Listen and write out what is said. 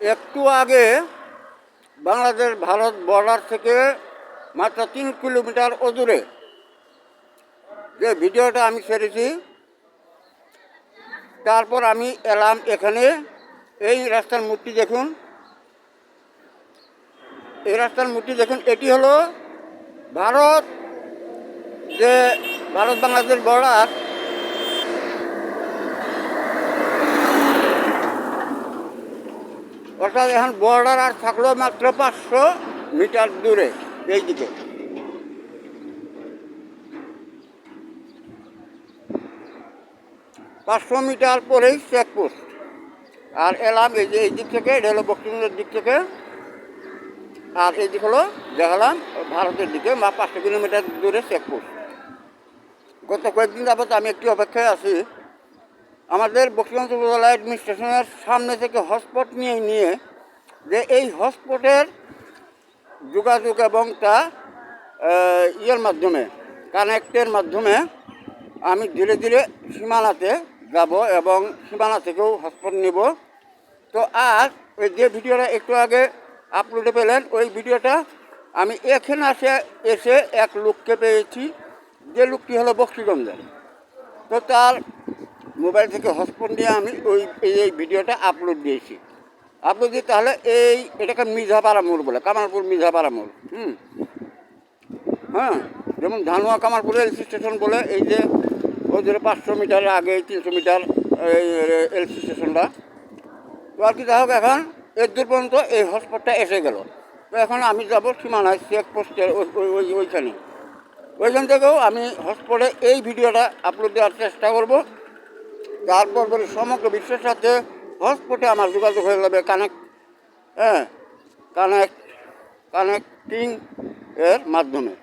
একটু আগে বাংলাদেশ ভারত বর্ডার থেকে মাত্র 3 কিলোমিটার অদূরে যে ভিডিওটা আমি ছেড়েছি, তারপর আমি এলাম এখানে। এই রাস্তার মূর্তি দেখুন, এই রাস্তার মূর্তি দেখুন। এটি হলো ভারত, যে ভারত বাংলাদেশ বর্ডার, অর্থাৎ এখন বর্ডার আর থাকলো মাত্র 500 মিটার দূরে। এই দিকে 500 মিটার পরেই চেকপোস্ট। আর এলাম এই যে এই দিক থেকে, এটা হলো বক্সিগঞ্জের দিক থেকে, আর এই দিক হলো দেখালাম ভারতের দিকে 500 কিলোমিটার দূরে চেকপোস্ট। গত কয়েকদিন যাবত আমি একটি অপেক্ষায় আছি। আমাদের বক্সিগঞ্জ উপজেলা অ্যাডমিনিস্ট্রেশনের সামনে থেকে হটস্পট নিয়ে যে এই হটস্পটের যোগাযোগ এবং তা ইয়ের মাধ্যমে, কানেক্টের মাধ্যমে আমি ধীরে ধীরে সীমানাতে যাব এবং সীমানা থেকেও হটস্পট নেব। তো আর ওই যে ভিডিওটা একটু আগে আপলোডে পেলেন, ওই ভিডিওটা আমি এখানে এসে এক লোককে পেয়েছি, যে লোকটি হলো বক্সিগঞ্জের। তো তার মোবাইল থেকে হটস্পট দিয়ে আমি এই ভিডিওটা আপলোড দিয়েছি। আপলোড দিয়ে তাহলে এটাকে মিঝাপাড়া মোড় বলে, কামারপুর মিঝাপাড়া মোড়। হ্যাঁ, যেমন ধানুয়া কামারপুর এলসি স্টেশন বলে, এই যে ওই ধরে 500 মিটার আগে 300 মিটার এই এলসি স্টেশনটা। তো আর কি, যাই হোক, এখন এর দূর পর্যন্ত এই হটস্পটটা এসে গেল। তো এখন আমি যাব সীমানায় চেকপোস্টের ওইখান থেকেও আমি হটস্পটে এই ভিডিওটা আপলোড দেওয়ার চেষ্টা করব। তারপর সমগ্র বিশ্বের সাথে হটস্পটে আমার যোগাযোগ হয়ে যাবে, কানেক্টিং এর মাধ্যমে।